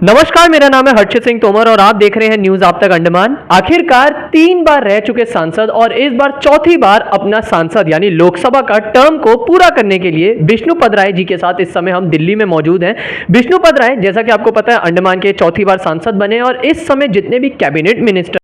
नमस्कार, मेरा नाम है हर्षित सिंह तोमर और आप देख रहे हैं न्यूज आप तक अंडमान। आखिरकार 3 बार रह चुके सांसद और इस बार चौथी बार अपना सांसद यानी लोकसभा का टर्म को पूरा करने के लिए विष्णुपद राय जी के साथ इस समय हम दिल्ली में मौजूद हैं। विष्णुपद राय, जैसा कि आपको पता है, अंडमान के चौथी बार सांसद बने और इस समय जितने भी कैबिनेट मिनिस्टर।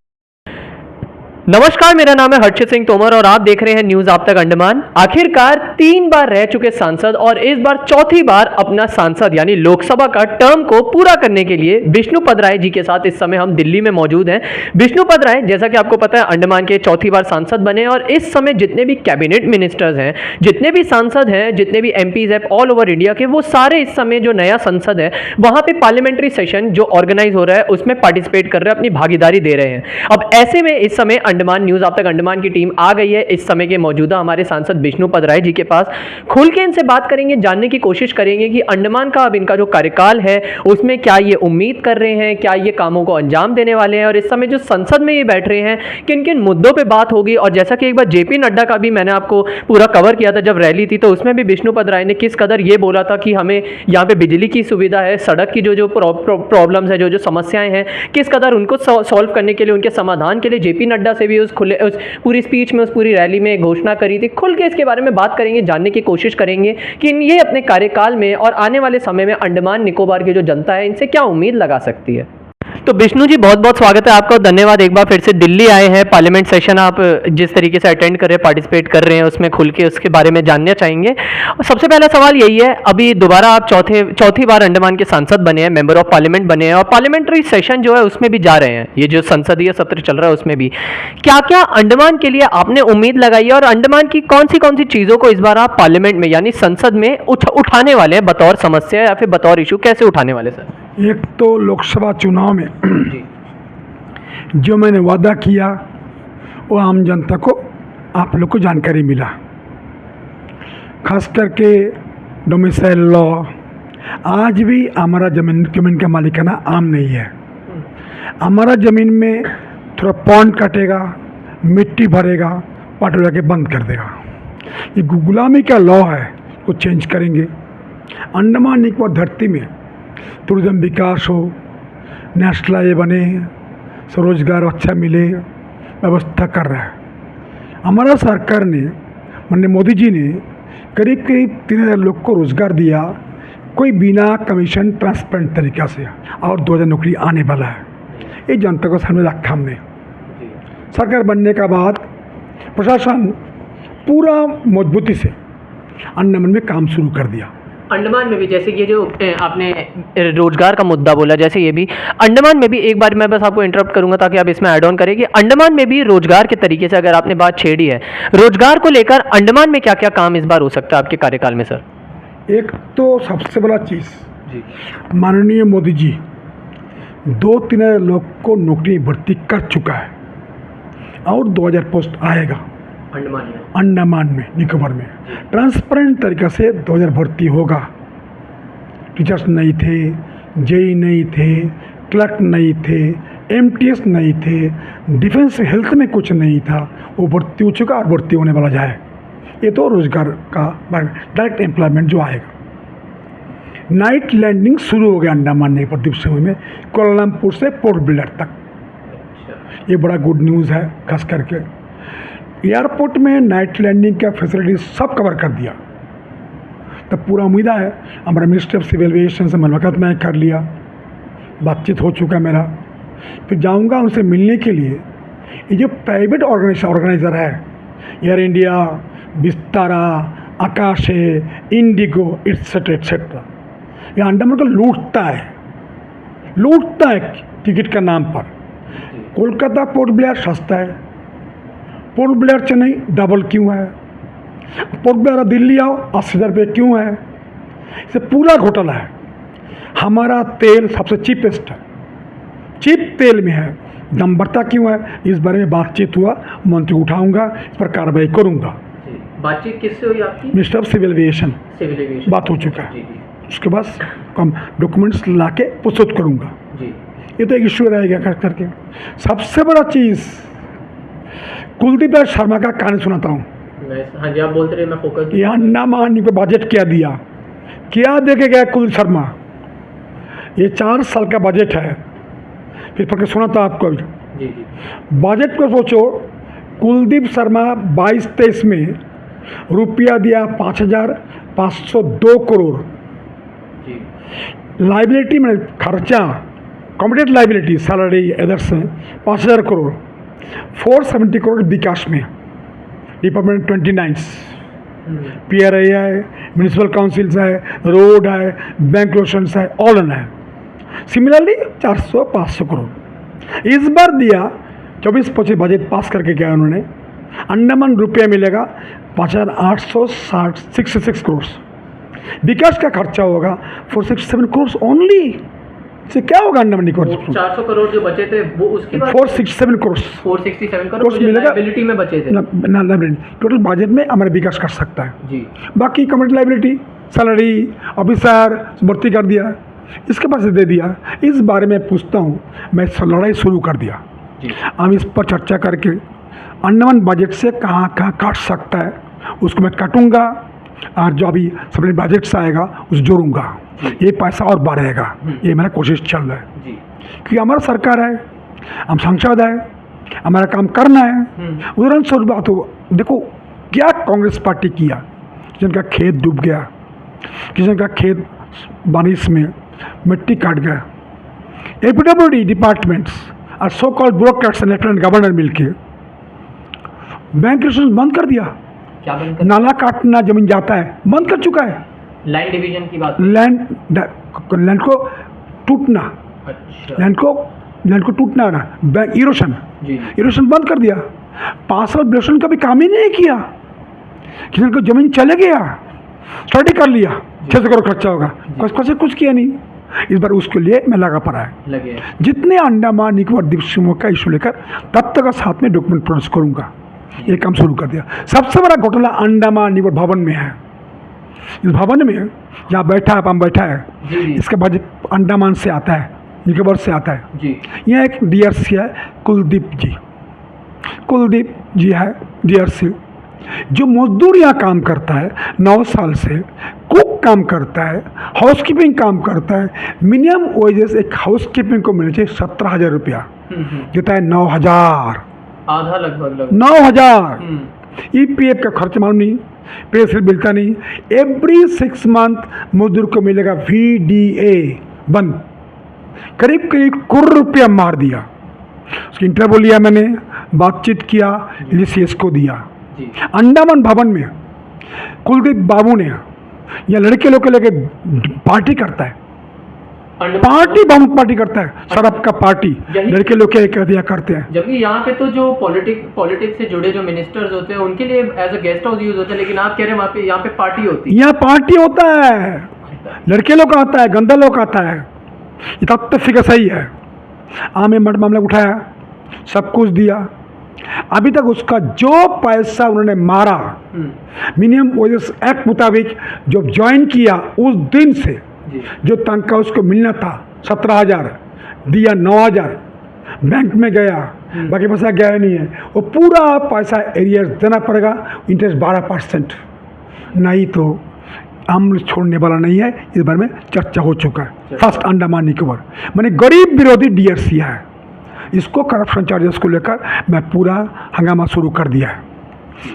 नमस्कार, मेरा नाम है हर्षित सिंह तोमर और आप देख रहे हैं न्यूज आप तक अंडमान। आखिरकार 3 बार रह चुके सांसद और इस बार चौथी बार अपना सांसद यानी लोकसभा का टर्म को पूरा करने के लिए विष्णुपद राय जी के साथ इस समय हम दिल्ली में मौजूद हैं। विष्णुपद राय, जैसा कि आपको पता है, अंडमान के चौथी बार सांसद बने और इस समय जितने भी कैबिनेट मिनिस्टर्स हैं, जितने भी सांसद हैं, जितने भी एमपीज हैं ऑल ओवर इंडिया के, वो सारे इस समय जो नया संसद है वहां पे पार्लियामेंट्री सेशन जो ऑर्गेनाइज हो रहा है उसमें पार्टिसिपेट कर रहे हैं, अपनी भागीदारी दे रहे हैं। अब ऐसे में इस समय अंडमान न्यूज आप तक अंडमान की टीम आ गई है इस समय के मौजूदा हमारे सांसद विष्णुपद राय जी के पास। खुल के इनसे बात करेंगे, जानने की कोशिश करेंगे कि अंडमान का अब इनका जो कार्यकाल है उसमें क्या ये उम्मीद कर रहे हैं, क्या ये कामों को अंजाम देने वाले हैं और इस समय जो संसद में ये बैठ रहे हैं किन किन मुद्दों पे बात होगी। और जैसा कि एक बार जेपी नड्डा का भी मैंने आपको पूरा कवर किया था जब रैली थी, तो उसमें भी विष्णुपद राय ने किस कदर ये बोला था कि हमें यहाँ पे बिजली की सुविधा है, सड़क की जो प्रॉब्लम्स है, जो समस्याएं हैं, किस कदर उनको सॉल्व करने के लिए, उनके समाधान के लिए जेपी नड्डा से भी उस पूरी स्पीच में, उस पूरी रैली में घोषणा करी थी। खुल के इसके बारे में बात करेंगे, जानने की कोशिश करेंगे कि ये अपने कार्यकाल में और आने वाले समय में अंडमान निकोबार की जो जनता है इनसे क्या उम्मीद लगा सकती है। तो विष्णु जी, बहुत बहुत स्वागत है आपका, धन्यवाद एक बार फिर से दिल्ली आए हैं। पार्लियामेंट सेशन आप जिस तरीके से अटेंड कर रहे हैं, पार्टिसिपेट कर रहे हैं, उसमें खुल के उसके बारे में जानना चाहेंगे। सबसे पहला सवाल यही है, अभी दोबारा आप चौथी बार अंडमान के सांसद बने हैं, मेंबर ऑफ पार्लियामेंट बने हैं और पार्लियामेंट्री सेशन जो है उसमें भी जा रहे हैं, ये जो संसदीय सत्र चल रहा है उसमें भी क्या क्या अंडमान के लिए आपने उम्मीद लगाई है और अंडमान की कौन सी चीज़ों को इस बार आप पार्लियामेंट में यानी संसद में उठाने वाले हैं बतौर समस्या या फिर बतौर इशू, कैसे उठाने वाले सर? एक तो लोकसभा चुनाव में जो मैंने वादा किया वो आम जनता को, आप लोग को जानकारी मिला। खास करके डोमिसाइल लॉ, आज भी हमारा जमीन का मालिकाना आम नहीं है। हमारा ज़मीन में थोड़ा पॉन्ड काटेगा, मिट्टी भरेगा, पाटो जाके बंद कर देगा। ये गुलामी का लॉ है, वो चेंज करेंगे। अंडमान निकोबार धरती में टूरिज्म विकास हो, नेशनल हाईवे बने, स्वरोजगार अच्छा मिले, व्यवस्था कर रहा है। हमारा सरकार ने, माननीय मोदी जी ने करीब 3000 लोग को रोज़गार दिया, कोई बिना कमीशन ट्रांसपेरेंट तरीक़ा से, और 2000 नौकरी आने वाला है। ये जनता को सामने रखा हमने। सरकार बनने का बाद प्रशासन पूरा मजबूती से अंडमान में काम शुरू कर दिया। अंडमान में भी जैसे ये जो आपने रोजगार का मुद्दा बोला, जैसे ये भी अंडमान में भी, एक बार मैं बस आपको इंटरप्ट करूंगा ताकि आप इसमें ऐड ऑन करें कि अंडमान में भी रोजगार के तरीके से अगर आपने बात छेड़ी है, रोजगार को लेकर अंडमान में क्या क्या काम इस बार हो सकता है आपके कार्यकाल में सर? एक तो सबसे बड़ा चीज़, माननीय मोदी जी 2-3 लोग को नौकरी भर्ती कर चुका है और 2000 पोस्ट आएगा अंडमान में, निकोबार में। ट्रांसपेरेंट तरीक़ा से 2000 भर्ती होगा। टीचर्स नहीं थे, जेई नहीं थे, क्लर्क नहीं थे, एमटीएस नहीं थे, डिफेंस हेल्थ में कुछ नहीं था, वो भर्ती हो चुका और भर्ती होने वाला जाए। ये तो रोज़गार का डायरेक्ट एम्प्लॉयमेंट जो आएगा। नाइट लैंडिंग शुरू हो गया अंडमान निकोबार द्वीप समूह में, कोलमपुर से पोर्ट ब्लेयर तक। ये बड़ा गुड न्यूज़ है। खास करके एयरपोर्ट में नाइट लैंडिंग का फैसिलिटी सब कवर कर दिया। तब पूरा उम्मीद है, हमारा मिनिस्टर ऑफ सिविल एविएशन से मुलाकात मैं कर लिया, बातचीत हो चुका मेरा। फिर जाऊंगा उनसे मिलने के लिए। ये जो प्राइवेट ऑर्गेनाइज़र है, एयर इंडिया, विस्तारा, आकाशे, इंडिगो, एट्सेट्रा, ये अंडमान को लूटता है टिकट का नाम पर। कोलकाता पोर्ट ब्लेयर सस्ता है, पोर्ट ब्लेयर चेन्नई डबल क्यों है? पोर्ट ब्लेयर दिल्ली आओ 80,000 रुपये क्यों है? इसे पूरा घोटाला है। हमारा तेल सबसे चीपेस्ट है, चीप तेल में है, दम बढ़ता क्यों है? इस बारे में बातचीत हुआ, मंत्री उठाऊंगा, इस पर कार्रवाई करूंगा। बातचीत किससे हुई आपकी? मिनिस्टर ऑफ सिविल एविएशन बात हो चुका है। उसके बाद कम डॉक्यूमेंट्स ला के प्रस्तुत करूँगा। ये तो एक इश्यू रहेगा। कर करके सबसे बड़ा चीज़, कुलदीप शर्मा का कहानी सुनाता हूँ। हाँ जी, आप बोलते रहे, मैं फोकस। यहाँ अंडमान पे बजट क्या दिया, क्या देके गया कुलदीप शर्मा? ये 4 साल का बजट है, फिर पढ़ के सुना था आपको अभी। जी जी बजट को सोचो, कुलदीप शर्मा 22-23 में रुपया दिया 5,502 करोड़। जी लाइबिलिटी में खर्चा, कॉम्पिटेड लाइबिलिटी, सैलरी अदर्स में 5,000 करोड़। 470 करोड़ विकास में, डिपार्टमेंट 29, PRI है, म्यूनिसिपल काउंसिल्स है, रोड है, बैंक लोशंस है, ऑल इन है। सिमिलरली 400-500 करोड़ इस बार दिया। 24-25 बजट पास करके गया उन्होंने। अंडमान रुपया मिलेगा 5,866 करोड़। विकास का खर्चा होगा 467 करोड़ ओनली। इससे क्या होगा अंडमान निकोबार? 400 करोड़ जो बचे थे वो उसके बाद 467 करोड़ 467 करोड़ जो मिलेगा। लायबिलिटी में बचे थे ना टोटल बजट में हमारा विकास कर सकता है। जी। बाकी कम्युनिटी लाइबिलिटी, सैलरी, ऑफिसर भर्ती कर दिया, इसके पास दे दिया। इस बारे में पूछता हूँ, मैं लड़ाई शुरू कर दिया। हम इस पर चर्चा करके अंडमान बजट से कहाँ कहाँ काट सकता है उसको मैं काटूंगा, और जो अभी सबने बजट से आएगा उस जोड़ूंगा। ये पैसा और बढ़ेगा, ये मेरा कोशिश चल रहा है। क्योंकि हमारा सरकार है, हम सांसद है, हमारा काम करना है। उदाहरण स्वरूप बात हो, देखो क्या कांग्रेस पार्टी किया। जिनका खेत डूब गया, किसी का खेत बारिश में मिट्टी काट गया, एपीडब्ल्यूडी डिपार्टमेंट्स और so called bureaucrats and lieutenant governor मिलके बैंक रेशंस बंद कर दिया। क्या बंद कर? नाला काटना, जमीन जाता है, बंद कर चुका है। लैंड डिवीजन की बात, लैंड को टूटना, अच्छा लैंड को टूटना ना, बैंक इरोशन, इरोशन बंद कर दिया। पार्सल बिलोशन का भी काम ही नहीं किया। किसी को जमीन चले गया, स्टडी कर लिया, 600 करोड़ खर्चा होगा, कुछ किया नहीं। इस बार उसके लिए मैं लगा पड़ा है। लगे जितने अंडमान निकोबार द्वीप समूह का इशू लेकर तब तक साथ में डॉक्यूमेंट प्रोड्यूस करूंगा, ये काम शुरू कर दिया। सबसे बड़ा घोटाला अंडमान निकोबार भवन में है। इस भवन में जहाँ बैठा है, हम बैठा है, इसका बजट अंडमान से आता है, निकोबार से आता है जी। यहाँ एक DRC है, कुलदीप जी है DRC, जो मजदूर यहाँ काम करता है 9 साल से, कुक काम करता है, हाउसकीपिंग काम करता है। मिनिमम वेजेस एक हाउसकीपिंग को मिलना चाहिए 17,000 रुपया, देता है 9,000, आधा लगभग 9,000। EPF का खर्च मालूम नहीं, पे स्लिप मिलता नहीं। एवरी 6 मंथ मजदूर को मिलेगा VDA बंद, करीब करोड़ रुपया मार दिया। उसकी इंटरव्यू लिया मैंने, बातचीत किया, LCS को दिया। अंडमान भवन में कुलदीप बाबू ने या लड़के लोग के लेके पार्टी करता है, पार्टी करता है, शराब का पार्टी लड़के लोग क्या दिया करते हैं। जबकि यहाँ पे तो जो पॉलिटिक्स से जुड़े जो मिनिस्टर्स होते हैं उनके लिए as a guest house use होता है, लेकिन आप कह रहे हैं वहाँ पे यहाँ पे पार्टी होती है। यहाँ पार्टी होता है, लड़के लोग आता है, गंदा लोग आता है। ये तब तक फिक्र सही है। आमे मठ मामला उठाया, सब कुछ दिया। अभी तक उसका जो पैसा उन्होंने मारा मिनिमम वेजेस एक्ट मुताबिक जो ज्वाइन किया उस दिन से जो तनख्वाह उसको मिलना था 17,000 दिया, 9,000 बैंक में गया, बाकी पैसा गया नहीं है। वो पूरा पैसा एरियर देना पड़ेगा, इंटरेस्ट 12%, नहीं तो हम छोड़ने वाला नहीं है। इस बारे में चर्चा हो चुका है। फर्स्ट अंडमान निकोबार माने गरीब विरोधी DRC है, इसको करप्शन चार्जेस को लेकर मैं पूरा हंगामा शुरू कर दिया है।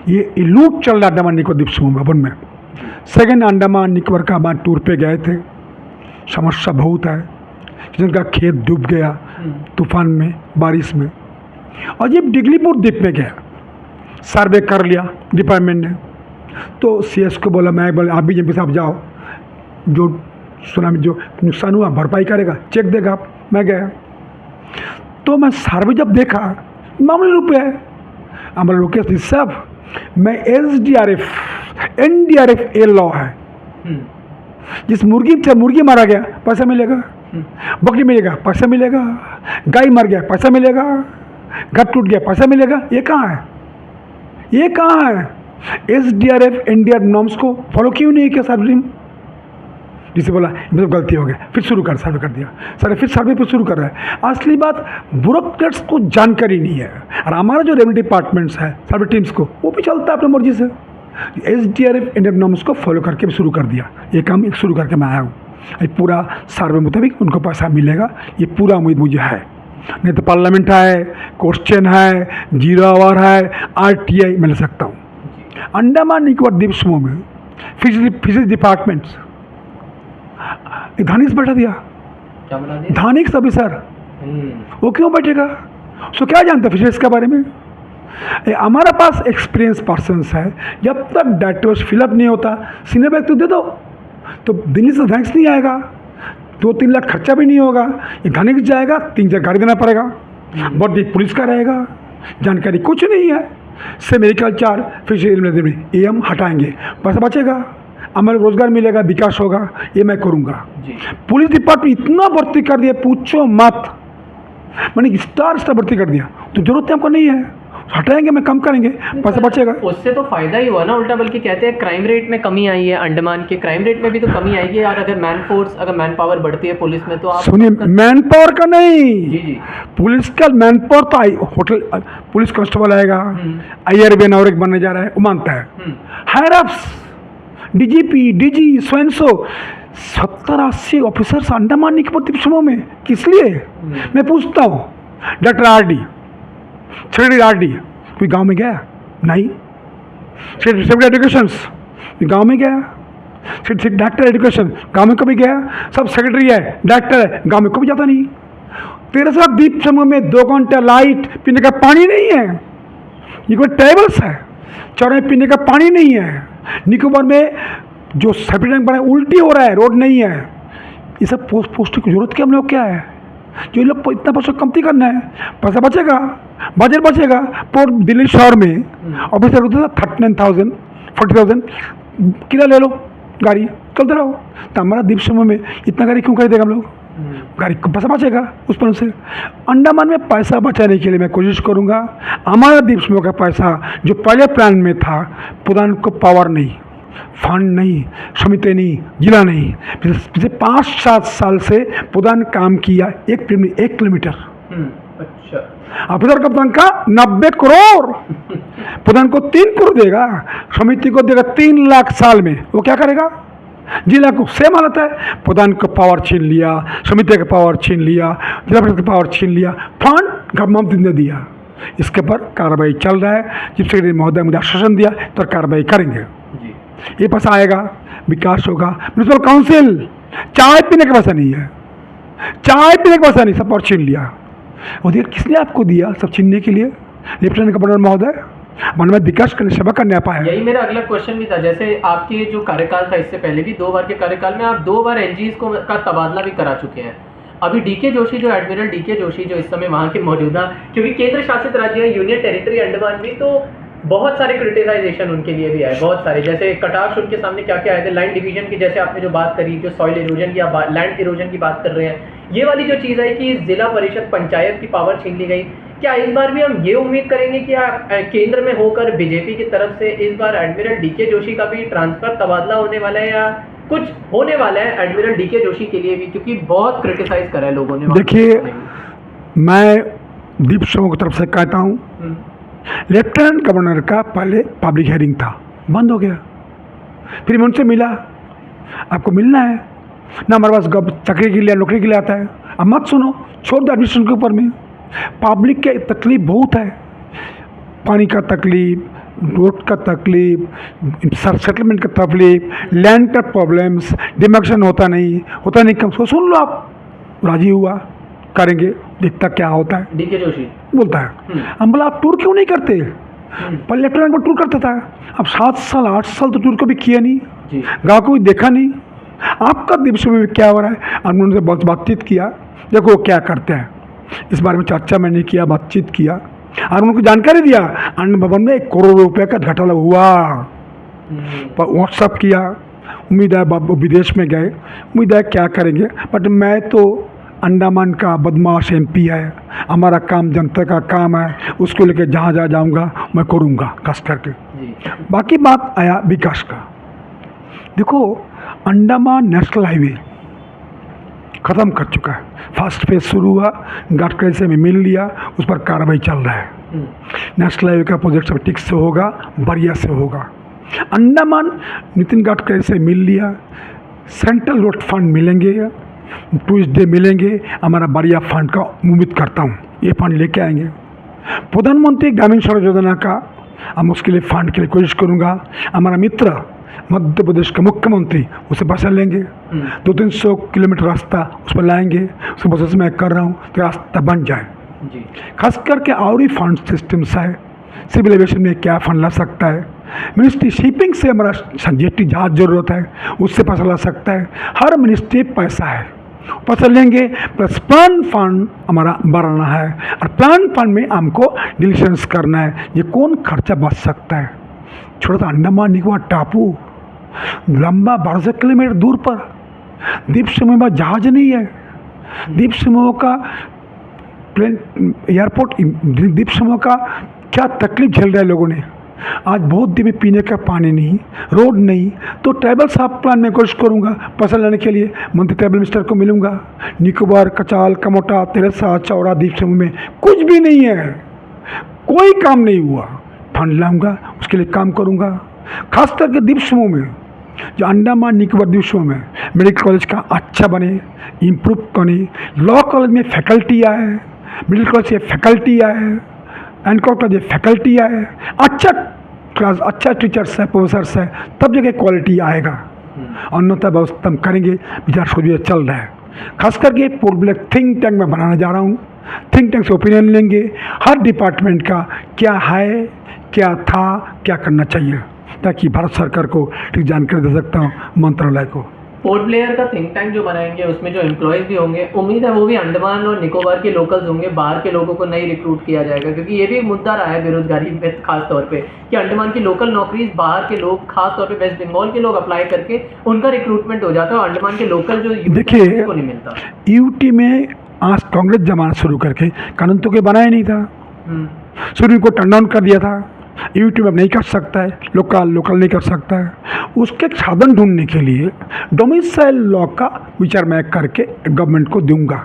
ये लूट चल रहा अंडमान निकोबार द्वीप समूह भवन में। सेकेंड अंडमान निकोबार का हमारे टूर पे गए थे, समस्या बहुत है। जिनका खेत डूब गया तूफान में, बारिश में। और जब डिगलीपुर द्वीप में गया, सर्वे कर लिया डिपार्टमेंट ने, तो CS को बोला, मैं बोला आप भी JP साहब जाओ, जो सुनामी जो नुकसान हुआ भरपाई करेगा, चेक देगा आप। मैं गया तो मैं सर्वे जब देखा, मामूली रुपये है। हमारे लोकेश साहब, मैं SDRF NDRF ए लॉ है, जिस मुर्गी मारा गया पैसा मिलेगा, बकरी मिलेगा पैसा मिलेगा, गाय मर गया पैसा मिलेगा, घर टूट गया पैसा मिलेगा। ये कहाँ है? SDRF NDRF नॉर्म्स को फॉलो क्यों नहीं किया सर्वे? जिसे बोला मेरे तो गलती हो गया, फिर शुरू कर सर्वे कर दिया। सर फिर सर्वे पर शुरू कर रहा है। असली बात ब्यूरोक्रेट्स को जानकारी नहीं है, और हमारा जो रेवेन्यू डिपार्टमेंट्स है सर्वे टीम्स को, वो भी चलता है अपनी मर्जी से। SDRF NDRF नॉर्म्स को फॉलो करके भी शुरू कर दिया। ये काम शुरू करके मैं आया हूँ। ये पूरा सर्वे मुताबिक उनको पैसा मिलेगा, ये पूरा उम्मीद मुझे है। नहीं तो पार्लियामेंट है, क्वेश्चन है, 0 आवर है, RTI मिल सकता हूँ। अंडमान निकोबार द्वीप समूह में फिशरीज डिपार्टमेंट्स धानिक्स बैठा दिया, क्या बना दिया? धानिक्स ऑफिसर। वो क्यों बैठेगा? उसको क्या जानता है फिशरीज के बारे में? हमारे पास एक्सपीरियंस पर्सन्स है, जब तक डाटाबेस फिलअप नहीं होता सीनियर व्यक्ति दे दो, तो दिल्ली से थैंक्स नहीं आएगा, 2-3 लाख खर्चा भी नहीं होगा, ये धानिक्स जाएगा, 3-4 गाड़ी देना पड़ेगा, बट पुलिस का रहेगा, जानकारी कुछ नहीं है। से मेडिकल चार्ज फिर ये हम हटाएंगे, पैसा बचेगा, हमारे रोजगार मिलेगा, विकास होगा, ये मैं करूँगा। पुलिस डिपार्टमेंट इतना भर्ती कर दिया, पूछो मत, मैंने स्टार भर्ती कर दिया, तो जरूरत हमको नहीं है, हटाएंगे, मैं कम करेंगे, पैसा बचेगा। उससे तो फायदा ही हुआ ना उल्टा, बल्कि कहते हैं क्राइम रेट में कमी आई है, अंडमान के क्राइम रेट में भी तो कमी आएगी यार, अगर मैन पावर बढ़ती है पुलिस में तो आप सुनिए, मैन पावर का नहीं, जी पुलिस का मैन पावर तो होटल पुलिस कांस्टेबल आएगा, IRB और एक बनने जा रहा है, वो मानता है। हायर अप्स, DGP, DG, स्वयंसो 70-80 ऑफिसर्स अंडमान निकोबार द्वीप समूह में, किस लिए? मैं पूछता हूँ, डॉक्टर RD, सेक्रेटरी RD कोई गांव में गया? नहीं। सेक्रेटरी एजुकेशन गांव में गया? डॉक्टर एजुकेशन गांव में कभी गया? सब सेक्रेटरी है, डायरेक्टर है, गांव में कभी जाता नहीं। 1300 द्वीप समूह में 2 घंटे लाइट, पीने का पानी नहीं है, ये कोई ट्राइबल्स है, चौराहे पीने का पानी नहीं है। निकोबार में जो सफेद रंग बना उल्टी हो रहा है, रोड नहीं है, ये सब पोस्ट की जरूरत क्या हम लोग क्या है? जो लोग इतना पैसा कमती करना है, पैसा बचेगा, बजट बचेगा। पोर्ट दिल्ली शहर में ऑफिसर होता था 39,000 40,000, किराया ले लो, गाड़ी चलते रहो। तो हमारा द्वीप समूह में इतना गाड़ी क्यों खरीदेगा हम लोग? गाड़ी को पैसा बचेगा उस पर से। अंडमान में पैसा बचाने के लिए मैं कोशिश करूँगा। हमारा द्वीप समूह का पैसा जो पहले प्लान में था, प्रधान को पावर नहीं, फंड नहीं, समिति नहीं, जिला नहीं, पिछले 5-7 साल से प्रधान काम किया 1 किलोमीटर। अच्छा, ऑफिसर कप्तान का 90 करोड़, प्रधान को 3 करोड़ देगा, समिति को देगा 3 लाख साल में, वो क्या करेगा? जिला को सेम हालत है, प्रधान को पावर छीन लिया, समिति का पावर छीन लिया, जिला परिषद का पावर छीन लिया, फंड गवर्नमेंट ने दिया। इसके पर कार्रवाई चल रहा है। चीफ सेक्रेटरी महोदय मुझे आश्वासन दिया तो कार्रवाई करेंगे, ये पैसा आएगा, विकास होगा। म्यूनसिपल काउंसिल, चाय पीने का पैसा नहीं है, चाय पीने का पैसा नहीं, सब और छीन लिया। वो दिया किसने आपको दिया? सब छीनने के लिए। लेफ्टिनेंट गवर्नर महोदय, मन में विकास करने, सेवा करने आ पाया। यही मेरा अगला क्वेश्चन भी था। जैसे आपके जो कार्यकाल था, इससे पहले भी 2 बार के कार्यकाल में आप 2 बार LGs का तबादला भी करा चुके हैं। अभी DK जोशी, जो एडमिरल DK जोशी जो इस समय वहाँ के मौजूदा, क्योंकि केंद्र शासित राज्य है, यूनियन टेरिटरी अंडमान में, तो बहुत सारे क्रिटिसाइजेशन उनके लिए भी आए, बहुत सारे। जैसे कटाक्ष उनके सामने क्या क्या आए थे, लैंड डिवीजन की, जैसे आपने जो बात करी, जो सॉइल इरोजन की, आप लैंड इरोजन की बात कर रहे हैं, ये वाली जो चीज़ आई कि जिला परिषद पंचायत की पावर छीन ली गई। क्या इस बार भी हम ये उम्मीद करेंगे कि केंद्र में होकर बीजेपी की तरफ से इस बार एडमिरल DK जोशी का भी ट्रांसफर, तबादला होने वाला है, या कुछ होने वाला है एडमिरल DK जोशी के लिए भी, क्योंकि बहुत क्रिटिसाइज करा है लोगों ने। देखिए, मैं द्वीप समूह की तरफ से कहता हूँ, लेफ्टिनेंट गवर्नर का पहले पब्लिक हियरिंग था, बंद हो गया, फिर मैं उनसे मिला, आपको मिलना है ना, हमारे पास चाकरी के लिए, नौकरी के लिए आता है, अब मत सुनो, छोड़ दो एडमिनिस्ट्रेशन के ऊपर में। पब्लिक के तकलीफ बहुत है, पानी का तकलीफ, रोड का तकलीफ, सेटलमेंट का तकलीफ, लैंड का प्रॉब्लम्स, डिमार्केशन होता नहीं कम, सो सुन लो आप। राजी हुआ, करेंगे, देखता क्या होता है। DK जोशी बोलता है, हम बोला आप टूर क्यों नहीं करते? पहले लेफ्टिनेंट में टूर करता था, अब 7 साल 8 साल तो टूर कभी किया नहीं, गाँव को भी देखा नहीं। आपका द्वीप समूह में क्या हो रहा है? हमने उनसे बहुत बातचीत किया, देखो वो क्या करते हैं, इस बारे में चर्चा मैंने किया, बातचीत किया, और उनको जानकारी दिया। अन्न भवन में 1 करोड़ रुपये का घोटाला हुआ, व्हाट्सअप किया। उम्मीद है विदेश में गए, उम्मीद है क्या करेंगे, बट मैं तो अंडमान का बदमाश MP है, हमारा काम जनता का काम है, उसको लेके जहाँ जाऊँगा मैं करूँगा खास करके। बाकी बात आया विकास का। देखो, अंडमान नेशनल हाईवे ख़त्म कर चुका है, फर्स्ट फेज शुरू हुआ, गडकरी से मिल लिया, उस पर कार्रवाई चल रहा है। नेशनल हाईवे का प्रोजेक्ट सब ठीक से होगा, बढ़िया से होगा। अंडमान नितिन गडकरी से मिल लिया, सेंट्रल रोड फंड मिलेंगे, ट्यूजडे मिलेंगे, हमारा बढ़िया फंड का उम्मीद करता हूँ ये फंड लेके आएंगे। प्रधानमंत्री ग्रामीण सड़क योजना का हम उसके लिए फंड के लिए कोशिश करूँगा। हमारा मित्र मध्य प्रदेश का मुख्यमंत्री उसे पैसा लेंगे, 200-300 किलोमीटर रास्ता उस पर लाएंगे, उसके प्रोसेस मैं कर रहा हूँ कि रास्ता बन जाए जी। खास करके और ही फंड सिस्टम्स है, सिविल एविएशन में क्या फंड ला सकता है, मिनिस्ट्री शिपिंग से हमारा जेटी जहाज जरूरत है उससे पैसा ला सकता है, हर मिनिस्ट्री पैसा है, पैसा लेंगे प्लस प्लान फंड हमारा बढ़ाना है और प्लान फंड में हमको डिलीशंस करना है ये कौन खर्चा बच सकता है। छोटा सा अंडमान निकोबार टापू लंबा 1200 किलोमीटर दूर पर, द्वीप समूह में जहाज नहीं है, द्वीप समूह का प्लेन एयरपोर्ट, द्वीप समूह का क्या तकलीफ झेल रहे हैं लोगों ने। आज बहुत दिन में पीने का पानी नहीं, रोड नहीं, तो ट्राइबल साफ प्लान में कोशिश करूँगा पैसा लेने के लिए, मंत्री ट्राइबल मिनिस्टर को मिलूँगा। निकोबार, कचाल, कमोटा, तेरसा, चौरा द्वीप समूह में कुछ भी नहीं है, कोई काम नहीं हुआ, फंड लाऊंगा उसके लिए काम करूँगा। खास करके द्वीप समूह में जो अंडमान निकोबार द्वीप समूह में मेडिकल कॉलेज का अच्छा बने, इम्प्रूव बने, लॉ कॉलेज में फैकल्टी आए, मिडिल कॉलेज से फैकल्टी आए, एनकॉट कॉलेज में फैकल्टी आए, अच्छा क्लास, अच्छा टीचर्स है, प्रोफेसर्स है, तब जगह क्वालिटी आएगा। अन्यथा व्यवस्था हम करेंगे, विचार सोच चल रहा है। खास करके पूर्व थिंक टैंक में बनाना जा रहा हूँ, थिंक टैंक से ओपिनियन लेंगे हर डिपार्टमेंट का क्या है, क्या था, क्या करना चाहिए, ताकि भारत सरकार को ठीक जानकारी दे सकता हूँ मंत्रालय को। पोर्ट ब्लेयर का थिंक टैंक जो बनाएंगे उसमें जो एम्प्लॉयज़ भी होंगे, उम्मीद है वो भी अंडमान और निकोबार के लोकल्स होंगे, बाहर के लोगों को नहीं रिक्रूट किया जाएगा, क्योंकि ये भी एक मुद्दा रहा है बेरोजगारी में खास तौर पे कि अंडमान की लोकल नौकरीज बाहर के लोग, खास तौर पे वेस्ट बंगाल के लोग अप्लाई करके उनका रिक्रूटमेंट हो जाता है और अंडमान के लोकल जो देखिए को नहीं मिलता। यूटी में आज कांग्रेस जमाना शुरू करके कानून तो कोई बनाया नहीं था, सुप्रीम कोर्ट टर्न डाउन कर दिया था, यूटी में नहीं कर सकता है, लोकल नहीं कर सकता है। उसके साधन ढूंढने के लिए डोमिसाइल लॉ का विचार मैं करके गवर्नमेंट को दूंगा,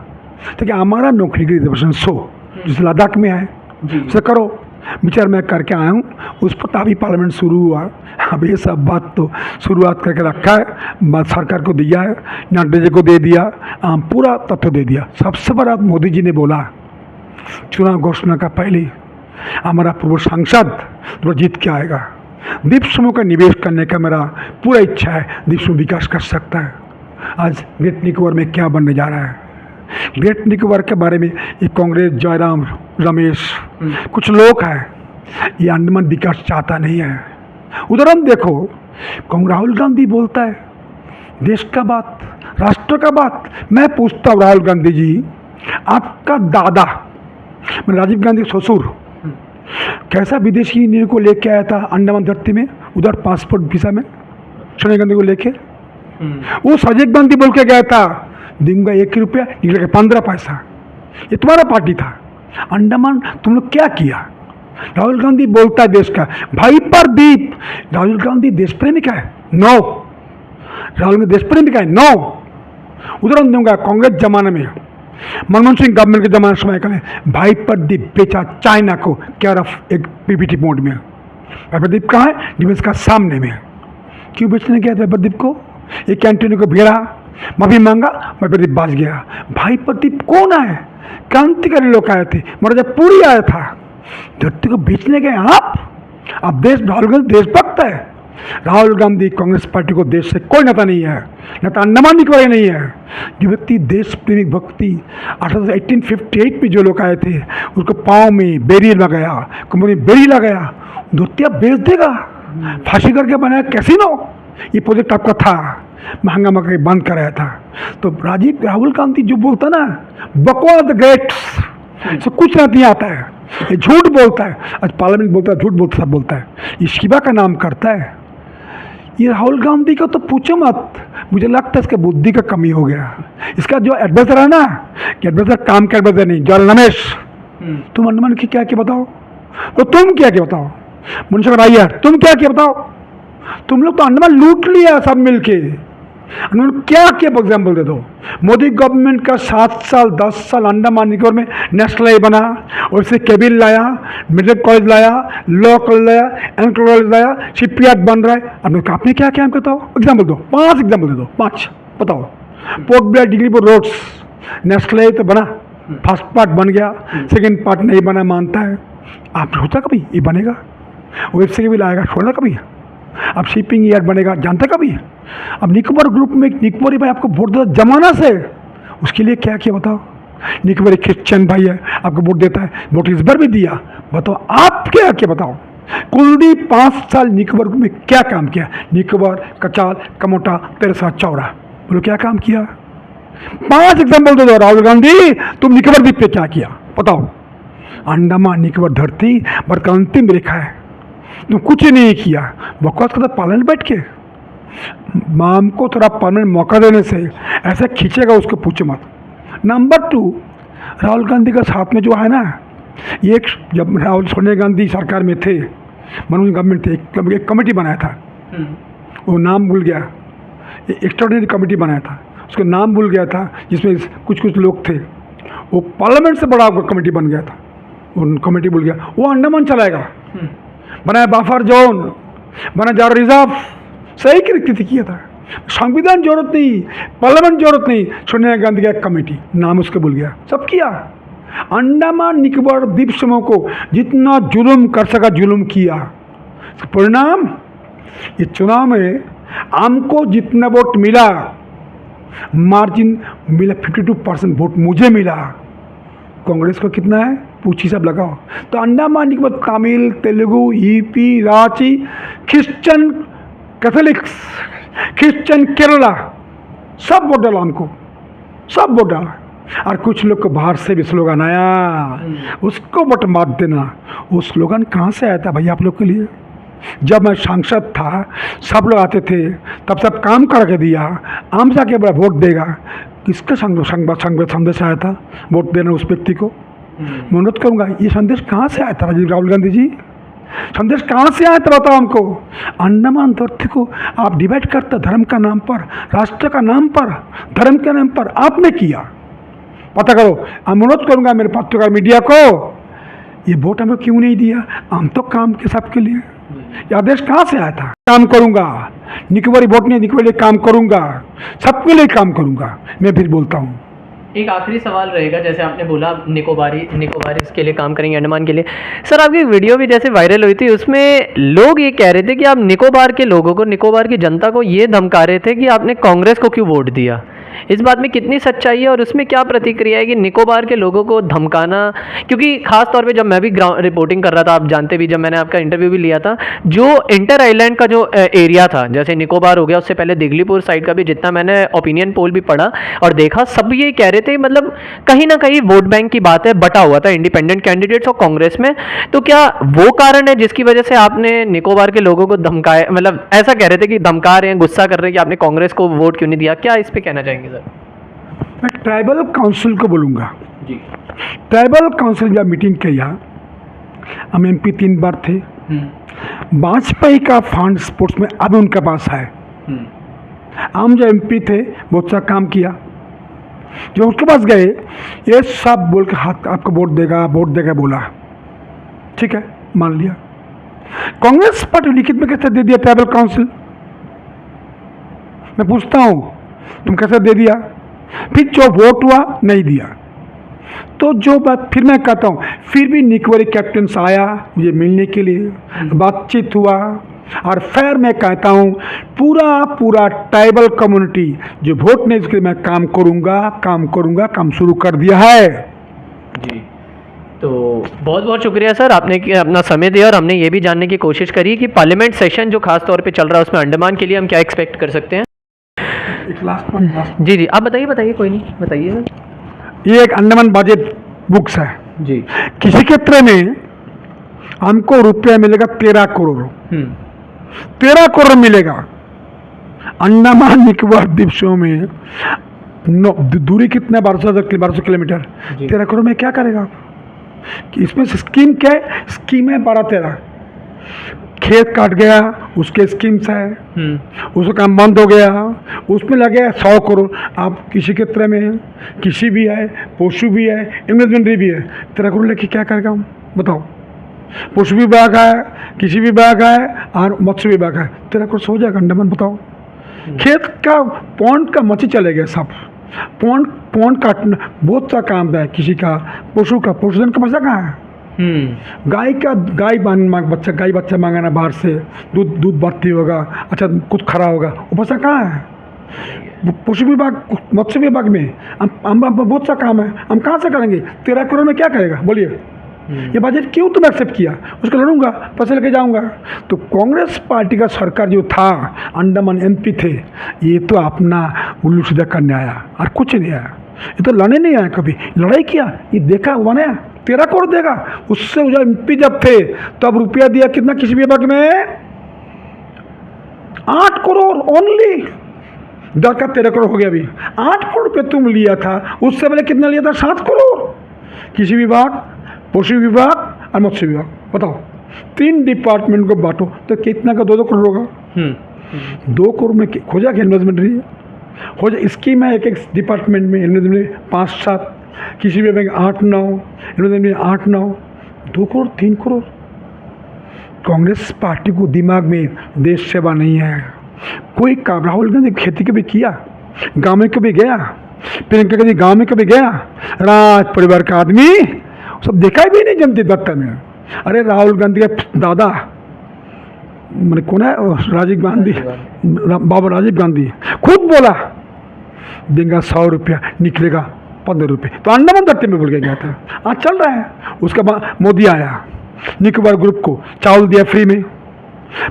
ताकि हमारा नौकरी की रिजर्वेशन जिस लद्दाख में है उसे करो, विचार मैं करके आया हूँ। उस पर अभी पार्लियामेंट शुरू हुआ, अब ये सब बात तो शुरुआत करके रखा है, बात सरकार को दिया है, नड्डा जी को दे दिया, पूरा तथ्य दे दिया। सबसे बड़ा मोदी जी ने बोला चुनाव घोषणा का पहले हमारा पूर्व सांसद तो जीत के आएगा, द्वीप समूह का निवेश करने का मेरा पूरा इच्छा है, द्वीप समूह विकास कर सकता है। आज ग्रेट निकोबार में क्या बनने जा रहा है, ग्रेट निकोबार के बारे में ये कांग्रेस, जयराम रमेश कुछ लोग हैं, ये अंडमान विकास चाहता नहीं है। उदाहरण देखो, राहुल गांधी बोलता है देश का बात, राष्ट्र का बात। मैं पूछता हूँ राहुल गांधी जी, आपका दादा मैं राजीव गांधी ससुर कैसा विदेशी नीति को लेके आया था अंडमान धरती में, उधर पासपोर्ट वीसा में सोनिया गांधी को लेके, वो राजीव गांधी बोल के गया था दूंगा 1 रुपया, निकल के 15 पैसा, ये तुम्हारा पार्टी था। अंडमान तुम लोग क्या किया? राहुल गांधी बोलता है देश का भाई पर दीप, राहुल गांधी देश प्रेमिक है? नो, राहुल गांधी देश प्रेमिक है? नो। उदाहरण दूंगा, कांग्रेस जमाने में मनमोहन सिंह गवर्नमेंट के जमाने समय का भाई प्रदीप बेचा चाइना को केयर ऑफ एक पीपीटी मोड में। भाई प्रदीप कहाँ है? डिफेंस का सामने में। क्यों बेचने गया था प्रदीप को? एक कैंटीन को घेरा, माफी मांगा, भाई प्रदीप बच गया। भाई प्रदीप कौन है? क्रांतिकारी लोग आए थे, महाराजा पूरी आया था, धरती को बेचने गए आप देश, राहुल गांधी देशभक्त है। राहुल गांधी कांग्रेस पार्टी को देश से कोई नेता नहीं है, नेता अंडमान निकोबार नहीं है। जो व्यक्ति देश प्रेमिक भक्ति 1858 में जो लोग आए थे, उसको पाँव में बेरी लगाया, कमर में बेरी लगाया, धोतिया बेच देगा, फांसी करके बनाया कैसीनो, ये प्रोजेक्ट आपका था, महंगा मका बंद कराया था। तो राहुल गांधी जो बोलता ना बकवास ग्रेट्स से कुछ नहीं आता है, ये झूठ बोलता है। आज पार्लियामेंट बोलता है, झूठ बोलता, सब बोलता है, ये शिवा का नाम करता है। ये राहुल गांधी का तो पूछो मत, मुझे लगता है इसका बुद्धि का कमी हो गया। इसका जो एडवाइजर है ना, कि एडवाइजर काम का एडवाइजर नहीं, जल रमेश, तुम अंडमान की क्या बताओ, तो तुम क्या बताओ, मुंशी अय्यर तुम क्या बताओ, तुम लोग तो अंडमान लूट लिया सब मिलके, उन्होंने क्या किया एग्जाम्पल दे दो। मोदी गवर्नमेंट का 7 साल 10 साल अंडमान निकोबार में नेशनल हाईवे बना, और से केबिल लाया, मेडिकल कॉलेज लाया, लॉ कॉलेज लाया, एन कॉलेज लाया, शिपयार्ड बन रहा है। आपने क्या क्या बताओ, एग्जाम्पल दो, 5 एग्जाम्पल दे दो, 5 बताओ। Port Blair Diglipur roads national highway तो बना, फर्स्ट पार्ट बन गया, सेकेंड पार्ट नहीं बना मानता है। आपने सोचा कभी ये बनेगा? वेब से भी लाएगा, छोड़ना कभी? अब शिपिंग यार्ड बनेगा, जानते कभी? अब निकोबार ग्रुप में निकोबारी भाई आपको वोट देता जमाना से, उसके लिए क्या किया बताओ? निकोबारी क्रिश्चियन भाई है, आपको वोट देता है, वोट इस बार भी दिया, बताओ आप क्या किया बताओ? कुलदीप 5 साल निकोबार में क्या काम किया? निकोबार, कचाल, कमोटा, तेरसा, चौरा, बोलो क्या काम किया? 5 एग्जाम्पल दे दो। राहुल गांधी, तुम निकोबार द्वीप पे क्या किया बताओ? अंडमान निकोबार धरती पर का अंतिम रेखा है, तुम कुछ नहीं किया, बकवास करता पार्लियामेंट बैठ के। माम को थोड़ा परमानेंट मौका देने से ऐसा खींचेगा, उसको पूछो मत। नंबर 2, राहुल गांधी का साथ में जो है ना, ये जब राहुल सोनिया गांधी सरकार में थे, मनमोहन गवर्नमेंट थे, एक कमेटी बनाया था, वो नाम भूल गया, एक्स्ट्राऑर्डिनरी कमेटी बनाया था, उसका नाम भूल गया था, जिसमें कुछ लोग थे, वो पार्लियामेंट से बड़ा कमेटी बन गया था, वो कमेटी भूल गया। वो अंडमान चलाएगा, बनाया बफर जोन, बना जारो रिजर्व, सही कृति किया था। संविधान जरूरत नहीं, पार्लियामेंट जरूरत नहीं, सोनिया गांधी का कमेटी, नाम उसके भूल गया, सब किया। अंडमान निकोबार द्वीप समूह को जितना जुल्म कर सका जुल्म किया। परिणाम, ये चुनाव में हमको जितना वोट मिला, मार्जिन मिला 52% वोट मुझे मिला, कांग्रेस को कितना है पूछी सब लगाओ। तो Andaman Nicobar Tamil, Telugu, UP, Ranchi, Christian Catholics, Christian Kerala, सब वोट डाला हमको, सब वोट डाला। और कुछ लोग को बाहर से भी स्लोगन आया, उसको वोट मत देना। वो स्लोगन कहाँ से आया था भाई आप लोग के लिए? जब मैं सांसद था, सब लोग आते थे, तब सब काम करके दिया, आम जाके बड़ा वोट देगा। किसका संदेश आया था वोट देना उस व्यक्ति को? मैं अनुरोध करूँगा, ये संदेश कहाँ से आया था राहुल गांधी जी? संदेश कहाँ से आया था बताओ हमको? अंडमान धरती को आप डिवाइड करते धर्म का नाम पर, राष्ट्र का नाम पर, धर्म के नाम पर आपने किया, पता करो। अनुरोध करूँगा मेरे पत्रकार मीडिया को, ये वोट हमें क्यों नहीं दिया? हम तो काम के सबके लिए, ये आदेश कहाँ से आया था? काम करूँगा, निकोबारी वोट नहीं, निकोबारी काम करूँगा, सबके लिए काम करूँगा। मैं फिर बोलता हूँ, एक आखिरी सवाल रहेगा, जैसे आपने बोला निकोबारी के लिए काम करेंगे, अंडमान के लिए। सर आपकी एक वीडियो भी जैसे वायरल हुई थी, उसमें लोग ये कह रहे थे कि आप निकोबार के लोगों को, निकोबार की जनता को ये धमका रहे थे कि आपने कांग्रेस को क्यों वोट दिया। इस बात में कितनी सच्चाई है और उसमें क्या प्रतिक्रिया है कि निकोबार के लोगों को धमकाना? क्योंकि खास तौर पे जब मैं भी ग्राउंड रिपोर्टिंग कर रहा था, आप जानते भी, जब मैंने आपका इंटरव्यू भी लिया था, जो इंटर आइलैंड का जो एरिया था, जैसे निकोबार हो गया, उससे पहले दिगलीपुर साइड का भी जितना मैंने ओपिनियन पोल भी पढ़ा और देखा, सब ये कह रहे थे मतलब कहीं ना कहीं वोट बैंक की बात है, बटा हुआ था इंडिपेंडेंट कैंडिडेट्स और कांग्रेस में। तो क्या वो कारण है जिसकी वजह से आपने निकोबार के लोगों को धमकाया, मतलब ऐसा कह रहे थे कि धमका रहे हैं, गुस्सा कर रहे हैं कि आपने कांग्रेस को वोट क्यों नहीं दिया? क्या इस पर कहना चाहेंगे सर? मैं ट्राइबल काउंसिल को बोलूँगा जी। ट्राइबल काउंसिल जब मीटिंग किया, हम MP 3 बार थे, वाजपेयी का फंड स्पोर्ट्स में अब उनके पास है। हम जो MP थे बहुत सा काम किया, जो उसके पास गए ये सब बोल के हाथ आपको वोट देगा बोला, ठीक है मान लिया। कांग्रेस पार्टी लिखित में कैसे दे दिया ट्राइबल काउंसिल? मैं पूछता हूँ तुम कैसे दे दिया? फिर जो वोट हुआ नहीं दिया। तो जो बात फिर मैं कहता हूँ, फिर भी निकोबारी कैप्टन आया मुझे मिलने के लिए, बातचीत हुआ, और फिर मैं कहता हूँ पूरा ट्राइबल कम्युनिटी जो वोट नहीं, इसके लिए मैं काम करूँगा, काम शुरू कर दिया है जी। तो बहुत बहुत शुक्रिया सर, आपने अपना समय दिया और हमने ये भी जानने की कोशिश करी कि पार्लियामेंट सेशन जो खास तौर पे चल रहा है उसमें अंडमान के लिए हम क्या एक्सपेक्ट कर सकते हैं। एक लास्ट जी आप बताइए, कोई नहीं, बताइए। ये एक अंडमान बजट बुक्स है जी। किसी क्षेत्र में हमको रुपया मिलेगा 13 करोड़, 13 करोड़ मिलेगा। अंडमान निकोबार द्वीप समूह में दूरी कितना 1200 किलोमीटर, 13 करोड़ में क्या करेगा आप? कि इसमें स्कीम क्या है? स्कीम है 12-13, खेत काट गया, उसके स्कीम्स है, उसका काम बंद हो गया, उसमें लगे 100 करोड़। आप किसी के तरह में किसी भी है, पशु भी है, इन्वेस्टमेंट भी है, 13 करोड़ लेके क्या करेगा हम बताओ। पशु विभाग है, कृषि विभाग है और मत्स्य विभाग है, 13 करोड़ से हो जाएगा अंडमान बताओ। खेत का पॉन्ड का मची चले गए सब, पॉन्ड काटना बहुत सा काम है किसी का, पशु का, पशुधन का पैसा कहाँ है। गाय बच्चा मांगाना बाहर से, दूध बढ़ती होगा, अच्छा कुछ खरा होगा, वो पैसा कहाँ है। पशु विभाग, मत्स्य विभाग में हम बहुत सा काम है, हम कहाँ से करेंगे। 13 करोड़ में क्या करेगा बोलिए। ये बजट क्यों तुम एक्सेप्ट किया, उसको लड़ूंगा, पैसे लेके जाऊंगा। तो कांग्रेस पार्टी का सरकार जो था, अंडमान एमपी थे, ये तो अपना उल्लू सीधा करने आया और कुछ नहीं आया। ये तो लड़ने नहीं आया, कभी लड़ाई किया, ये देखा बनाया, 13 करोड़ देगा। उससे जो एमपी जब थे तब रुपया दिया कितना कृषि विभाग में, 8 करोड़ ओनली। 10 का 13 करोड़ हो गया अभी। 8 करोड़ रुपये तुम लिया था, उससे पहले कितना लिया था, 7 करोड़। कृषि विभाग, पशु विभाग और मत्स्य विभाग, बताओ 3 डिपार्टमेंट को बांटो तो कितना का 2-2 करोड़ होगा। 2 करोड़ में हो जाएगा इन्वेस्टमेंट रही हो जाए। स्कीम है एक डिपार्टमेंट में इन्वेस्टमेंट 5-7, किसी भी बैंक 8-9, इन्वेस्टमेंट में 8-9, 2 करोड़ 3 करोड़। कांग्रेस पार्टी को दिमाग में देश सेवा नहीं है। कोई काम राहुल गांधी खेती कभी किया, गाँव में कभी गया, प्रियंका गांधी गाँव में कभी गया, राज परिवार का आदमी सब देखा भी नहीं जमती दत्ता में। अरे राहुल गांधी का दादा मैंने कौन है, राजीव गांधी, बाबा राजीव गांधी खुद बोला देंगे 100 रुपया, निकलेगा 15 रुपये। तो अंडमान दत्ते में बोल के गया था, आज चल रहा है। उसके बाद मोदी आया, निकोबार ग्रुप को चावल दिया फ्री में,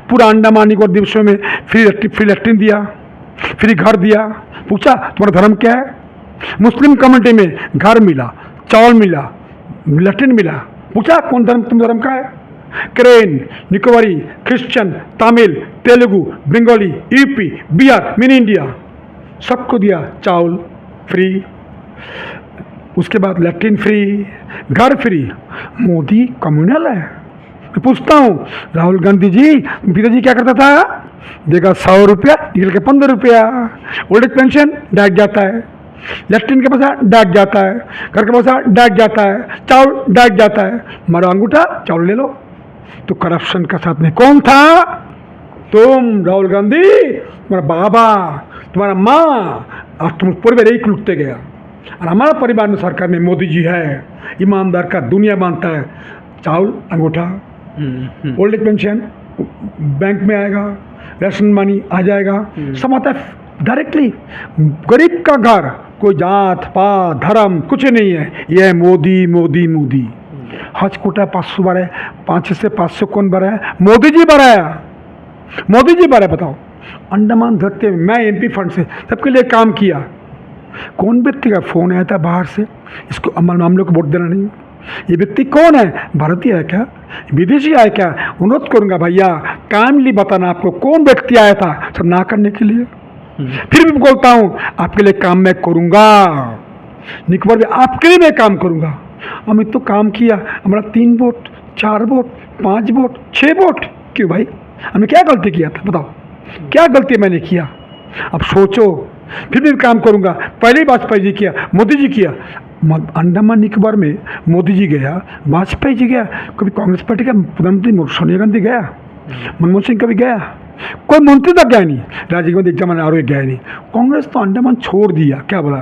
पूरा अंडमान निकोबार दिवसों में फ्री लैट्रिन दिया, फ्री घर दिया। पूछा तुम्हारा धर्म क्या है, मुस्लिम कम्युनिटी में घर मिला, चावल मिला, लैट्रिन मिला। पूछा कौन धर्म, तुम धर्म का है। करेन, Nicobari, Christian, Tamil, Telugu, Bengali, UP, Bihar, mini India सबको दिया चावल फ्री, उसके बाद लैट्रिन फ्री, घर फ्री। मोदी कम्युनल है। मैं पूछता हूँ राहुल गांधी जी, पिताजी क्या करता था, देगा 100 रुपया, निकल के 15 रुपया। ओल्ड एज पेंशन डाक जाता है, लैट्रिन के पैसा डाक जाता है, घर का पैसा डाक जाता है, चावल डाक जाता है। मारो अंगूठा, चावल ले लो। तो करप्शन का साथ में कौन था, तुम राहुल गांधी, तुम्हारा बाबा, तुम्हारा माँ, और तुम पूरे एक लुटते गया। और हमारा परिवार में सरकार में मोदी जी है, ईमानदार का दुनिया मानता है। चावल, अंगूठा, ओल्ड एज पेंशन बैंक में आएगा, राशन मनी आ जाएगा, सब आता है डायरेक्टली। गरीब का घर, कोई जात पात धर्म कुछ नहीं है, यह है मोदी मोदी मोदी। हज कोटा 500 बार है, 500 से 500 कौन बढ़ाया, मोदी जी बढ़ाया, मोदी जी बढ़ाया। बताओ अंडमान धरते में मैं एमपी फंड से सबके लिए काम किया। कौन व्यक्ति का फोन आया था बाहर से, इसको अमर मामलों को वोट देना नहीं। ये व्यक्ति कौन है, भारतीय है क्या, विदेशी है क्या। अनुरोध करूंगा भैया कामली बताना आपको कौन व्यक्ति आया था सब ना करने के लिए। फिर भी बोलता हूँ आपके लिए काम मैं करूंगा, निकोबार में आपके लिए मैं काम करूंगा। अमित तो काम किया, हमारा 3 वोट 4 वोट 5 वोट 6 वोट, क्यों भाई हमने क्या गलती किया था बताओ, क्या गलती मैंने किया। अब सोचो, फिर भी काम करूंगा। पहले वाजपेयी जी किया, मोदी जी किया। अंडमान निकोबार में मोदी जी गया, वाजपेयी जी गया, कभी कांग्रेस पार्टी का प्रधानमंत्री सोनिया गांधी गया, मनमोहन सिंह कभी गया, कोई मंत्री तक गया नहीं, राजीव गांधी एक जमाना और गया नहीं। कांग्रेस तो अंडमान छोड़ दिया, क्या बोला,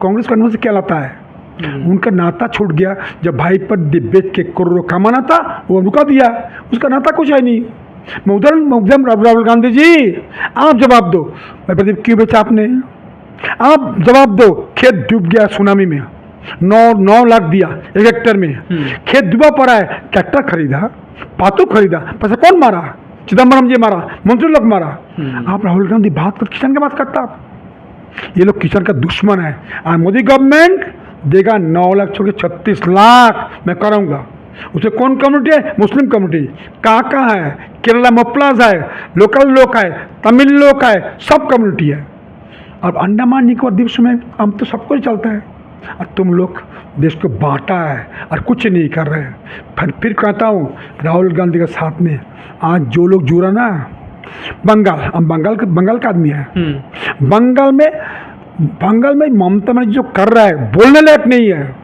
कांग्रेस का से क्या लाता है, उनका नाता छूट गया। जब भाई पर बेच के करोड़ों कमाना था वो रुका दिया, उसका नाता कुछ है नहीं। मैं उधर राहुल गांधी जी आप जवाब दो, मैं प्रदीप क्यों बेचा आपने, आप जवाब दो। खेत डूब गया सुनामी में, 9 लाख दिया 1 हेक्टेयर में, खेत डूबा पड़ा है, ट्रैक्टर खरीदा, पातू खरीदा, पैसा कौन मारा, चिदम्बरम जी मारा, मंत्री लोग मारा। आप राहुल गांधी बात कर किसान की बात करता, आप ये लोग किसान का दुश्मन है। और मोदी गवर्नमेंट देगा 9 लाख छोड़ के 36 लाख मैं कराऊंगा। उसे कौन कम्युनिटी है, मुस्लिम कम्युनिटी, कहाँ है, केरला मप्लाज है, लोकल लोग है, तमिल लोग है, सब कम्युनिटी है। अब अंडमान निकोबार द्वीप में हम तो सबको ही चलता है, और तुम लोग देश को बांटा है और कुछ नहीं कर रहे हैं। फिर कहता हूँ राहुल गांधी के साथ में आज जो लोग जुड़ा ना, हम बंगाल का आदमी है। बंगाल में ममता बनर्जी जो कर रहा है बोलने लायक नहीं है।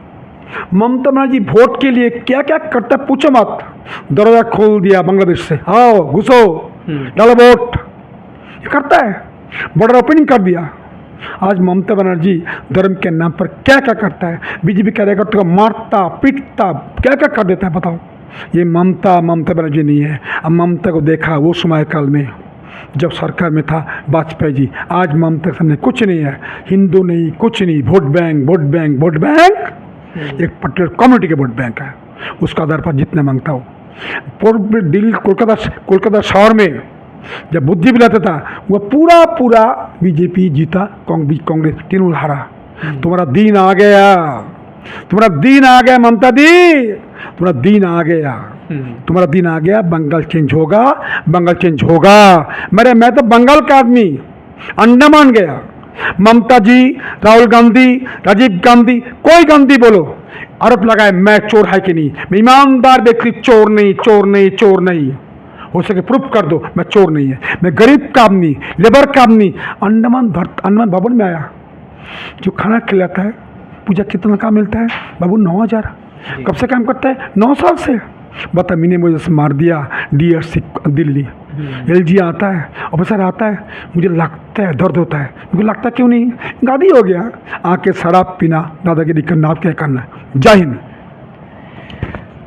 ममता बनर्जी वोट के लिए क्या क्या करता है पूछो मत। दरवाजा खोल दिया बांग्लादेश से, आओ घुसो डालो वोट, ये करता है। बॉर्डर ओपनिंग कर दिया। आज ममता बनर्जी धर्म के नाम पर क्या क्या करता है, बीजेपी कार्यकर्ता को मारता पीटता क्या क्या कर देता है बताओ। ये ममता बनर्जी नहीं है। अब ममता को देखा वो समय काल में जब सरकार में था वाजपेयी जी। आज ममता के सामने कुछ नहीं है, हिंदू नहीं कुछ नहीं, वोट बैंक एक पर्टिकुलर कम्युनिटी के वोट बैंक है, उसका आधार पर जितना मांगता हो। पूर्व दिल्ली कोलकाता शहर में जब बुद्धि मिलाता था वह पूरा बीजेपी जीता, कांग्रेस तृणमूल हारा। तुम्हारा दिन आ गया ममता दी, तुम्हारा दिन आ गया। बंगाल चेंज होगा। मैं तो बंगाल का आदमी, अंडमान गया। ममता जी, राहुल गांधी, राजीव गांधी, कोई गांधी बोलो, आरोप लगाए मैं चोर है कि नहीं। मैं ईमानदार व्यक्ति, चोर नहीं हो सके प्रूफ कर दो मैं चोर नहीं है। मैं गरीब का आदमी, लेबर का आदमी। अंडमान भवन में आया, जो खाना खिलाता है पूजा कितना काम मिलता है बाबू? 9,000। कब से काम करता है? 9 साल से। बता, मैंने मुझे से मार दिया DRC दिल्ली। LG आता है, ऑफिसर आता है, मुझे लगता है दर्द होता है। मुझे लगता क्यों नहीं, गादी हो गया। आके शराब पीना, दादागिरी करना, क्या करना। जय हिंद।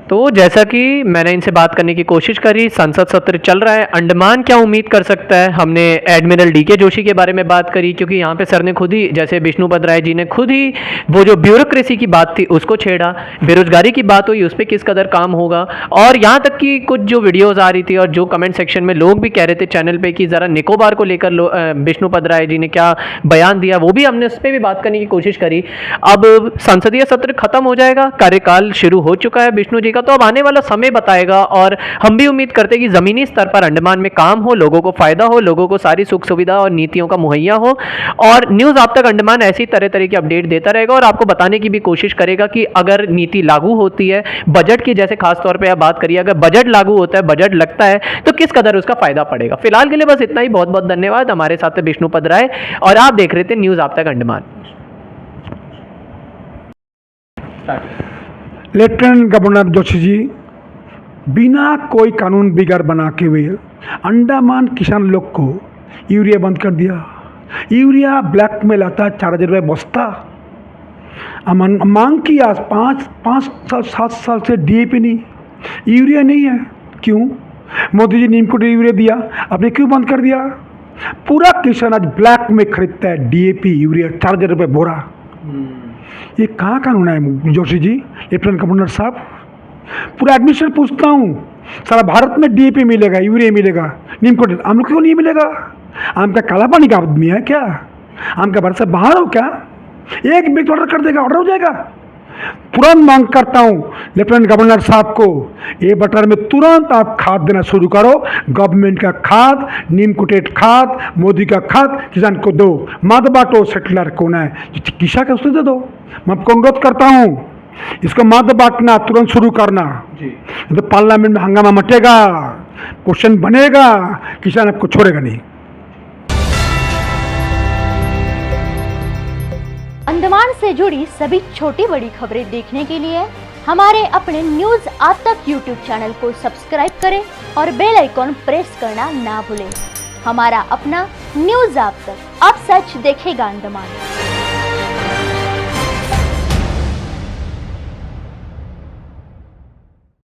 तो जैसा कि मैंने इनसे बात करने की कोशिश करी, संसद सत्र चल रहा है, अंडमान क्या उम्मीद कर सकता है। हमने एडमिरल DK जोशी के बारे में बात करी, क्योंकि यहाँ पे सर ने खुद ही, जैसे विष्णुपद राय जी ने खुद ही वो जो ब्यूरोक्रेसी की बात थी उसको छेड़ा, बेरोजगारी की बात हुई उस पर किस कदर काम होगा, और यहाँ तक कि कुछ जो वीडियोज़ आ रही थी और जो कमेंट सेक्शन में लोग भी कह रहे थे चैनल पर कि ज़रा निकोबार को लेकर विष्णुपद राय जी ने क्या बयान दिया, वो भी हमने उस पर भी बात करने की कोशिश करी। अब संसदीय सत्र खत्म हो जाएगा, कार्यकाल शुरू हो चुका है विष्णु जी, तो अब आने वाला समय बताएगा। और हम भी उम्मीद करते हैं कि जमीनी स्तर पर अंडमान में काम हो, लोगों को फायदा हो, लोगों को सारी सुख सुविधा और नीतियों का मुहैया हो। और न्यूज़ आप तक अंडमान ऐसी तरह की अपडेट देता रहेगा और आपको बताने की भी कोशिश करेगा कि अगर नीति लागू होती है, बजट की जैसे खास तौर पर आप बात करिए, अगर बजट लागू होता है, बजट लगता है, तो किस कदर उसका फायदा पड़ेगा। फिलहाल के लिए बस इतना ही। बहुत बहुत धन्यवाद। हमारे साथ विष्णुपद राय और आप देख रहे थे न्यूज़ आप तक अंडमान। लेफ्टिनेंट गवर्नर जोशी जी बिना कोई कानून बिगाड़ बना के हुए अंडमान किसान लोग को यूरिया बंद कर दिया। यूरिया ब्लैक में लाता है 4,000 रुपये बस्ता। मांग की आज 7 साल से DAP नहीं, यूरिया नहीं है। क्यों? मोदी जी नीम को यूरिया दिया, आपने क्यों बंद कर दिया? पूरा किसान आज ब्लैक में खरीदता है DAP यूरिया 4,000 रुपये बोरा। ये कहाँ कानून है जोशी जी, लेफ्टिनेंट गवर्नर साहब? पूरा एडमिशन पूछता हूँ, सारा भारत में DAP मिलेगा, यूरिया मिलेगा, नीम को आम लोग क्यों नहीं मिलेगा? आम का काला पानी का आदमी है क्या? आम का भारत से बाहर हो क्या? एक बिग ऑर्डर कर देगा, ऑर्डर हो जाएगा। तुरंत मांग करता हूँ लेफ्टिनेंट गवर्नर साहब को, ये बटर में तुरंत आप खाद देना शुरू करो। गवर्नमेंट का खाद, नीम कुटेट खाद, मोदी का खाद किसान को दो, मत बांटो। सेटलर कौन है किसा का, उससे दे दो। मैं आपको अनुरोध करता हूँ, इसको मत बांटना, तुरंत शुरू करना जी। तो पार्लियामेंट में हंगामा मचेगा, क्वेश्चन बनेगा, किसान आपको छोड़ेगा नहीं। अंडमान से जुड़ी सभी छोटी बड़ी खबरें देखने के लिए हमारे अपने न्यूज़ आज तक यूट्यूब चैनल को सब्सक्राइब करें और बेल आइकॉन प्रेस करना ना भूलें। हमारा अपना न्यूज़ आज तक, अब सच देखेगा अंडमान।